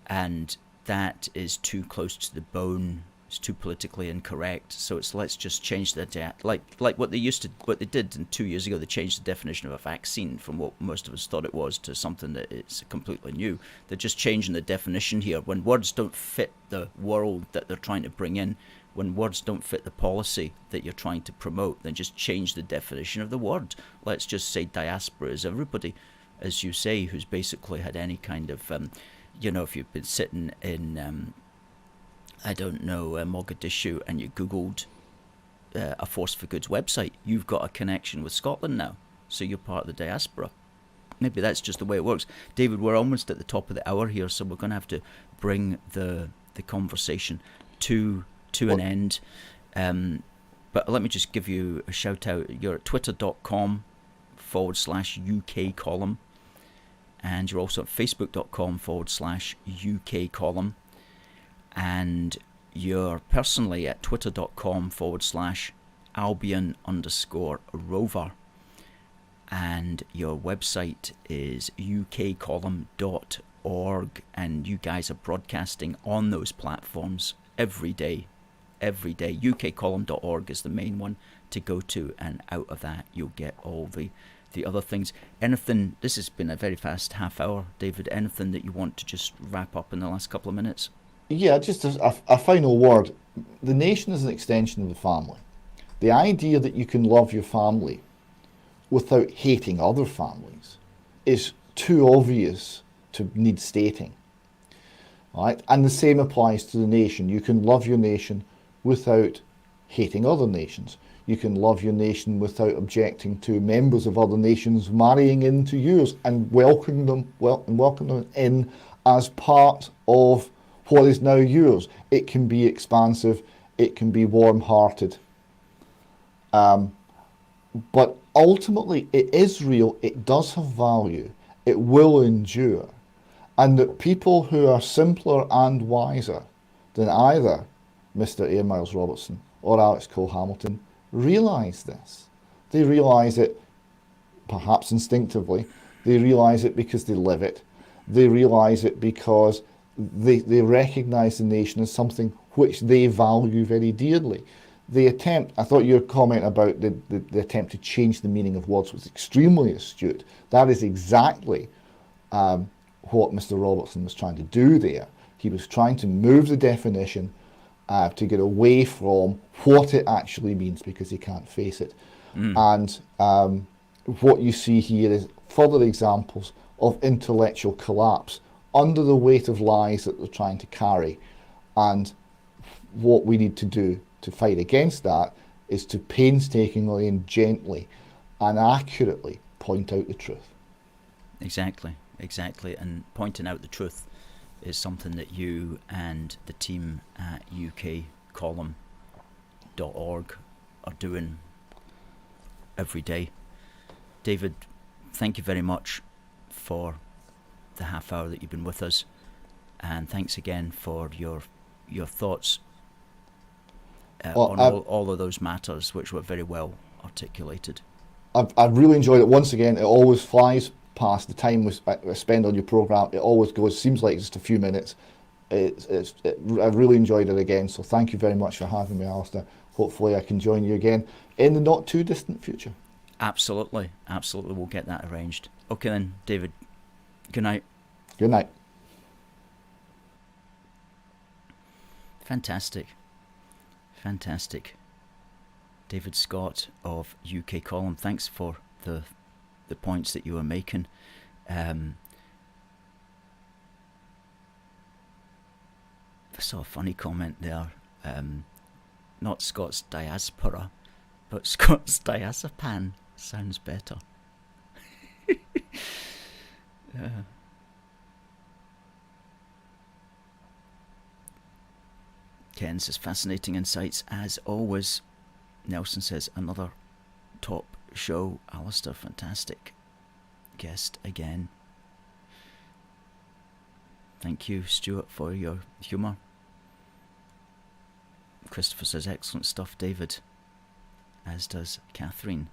[SPEAKER 1] and that is too close to the bone. It's too politically incorrect. So let's just change the like what they did 2 years ago. They changed the definition of a vaccine from what most of us thought it was to something that it's completely new. They're just changing the definition here. When words don't fit the world that they're trying to bring in, when words don't fit the policy that you're trying to promote, then just change the definition of the word. Let's just say diaspora is everybody, as you say, who's basically had any kind of, if you've been sitting in Mogadishu, and you Googled a Force for Goods website, you've got a connection with Scotland now. So you're part of the diaspora. Maybe that's just the way it works. David, we're almost at the top of the hour here, so we're going to have to bring the conversation to an end. But let me just give you a shout out. You're at twitter.com/UK column. And you're also at facebook.com/UK column. And you're personally at twitter.com/Albion_rover. And your website is ukcolumn.org, and you guys are broadcasting on those platforms every day. ukcolumn.org is the main one to go to, and out of that you'll get all the other things. Anything, this has been a very fast half hour, David, anything that you want to just wrap up in the last couple of minutes?
[SPEAKER 2] Yeah, just a final word. The nation is an extension of the family. The idea that you can love your family without hating other families is too obvious to need stating. Right? And the same applies to the nation. You can love your nation without hating other nations. You can love your nation without objecting to members of other nations marrying into yours and welcoming them in as part of what is now yours. It can be expansive, it can be warm-hearted, but ultimately it is real, it does have value, it will endure, and that people who are simpler and wiser than either Mr. Air Miles Robertson or Alex Cole-Hamilton realise this. They realise it perhaps instinctively, they realise it because they live it, they realise it because they recognise the nation as something which they value very dearly. The attempt, I thought your comment about the attempt to change the meaning of words was extremely astute. That is exactly what Mr. Robertson was trying to do there. He was trying to move the definition to get away from what it actually means, because he can't face it. And what you see here is further examples of intellectual collapse under the weight of lies that they're trying to carry. And what we need to do to fight against that is to painstakingly and gently and accurately point out the truth.
[SPEAKER 1] Exactly. And pointing out the truth is something that you and the team at ukcolumn.org are doing every day. David, thank you very much for the half hour that you've been with us, and thanks again for your thoughts on all of those matters, which were very well articulated.
[SPEAKER 2] I've really enjoyed it. Once again, it always flies past the time we spend on your programme. It always seems like just a few minutes. I've really enjoyed it again, so thank you very much for having me, Alistair. Hopefully I can join you again in the not too distant future.
[SPEAKER 1] Absolutely, we'll get that arranged. Okay then, David, good night.
[SPEAKER 2] Good night.
[SPEAKER 1] Fantastic. David Scott of UK Column, thanks for the the points that you were making. I saw a funny comment there. Not Scots Diaspora, but Scots Diasapan sounds better. Ken says, fascinating insights as always. Nelson says, another top show. Alistair, fantastic guest again. Thank you, Stuart, for your humour. Christopher says, excellent stuff, David. As does Catherine.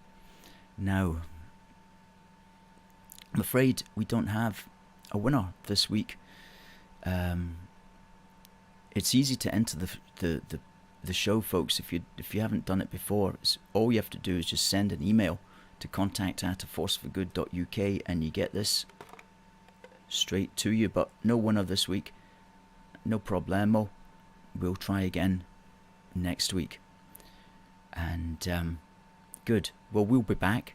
[SPEAKER 1] Now, I'm afraid we don't have a winner this week. It's easy to enter the show, folks. If you haven't done it before, all you have to do is just send an email to contact@aforceforgood.uk and you get this straight to you. But no winner this week. No problemo. We'll try again next week. And good. Well, we'll be back.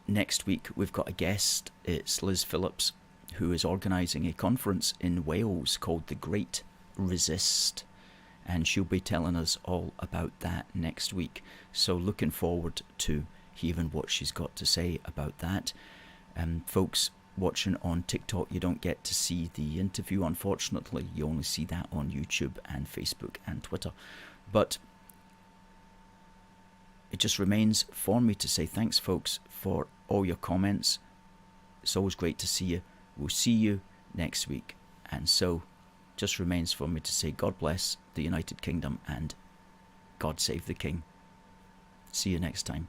[SPEAKER 1] Next week we've got a guest. It's Liz Phillips, who is organising a conference in Wales called The Great Resist, and she'll be telling us all about that next week. So looking forward to hearing what she's got to say about that. Folks watching on TikTok, you don't get to see the interview, unfortunately. You only see that on YouTube and Facebook and Twitter. But it just remains for me to say thanks, folks, for all your comments. It's always great to see you. We'll see you next week. And so, just remains for me to say God bless the United Kingdom and God save the King. See you next time.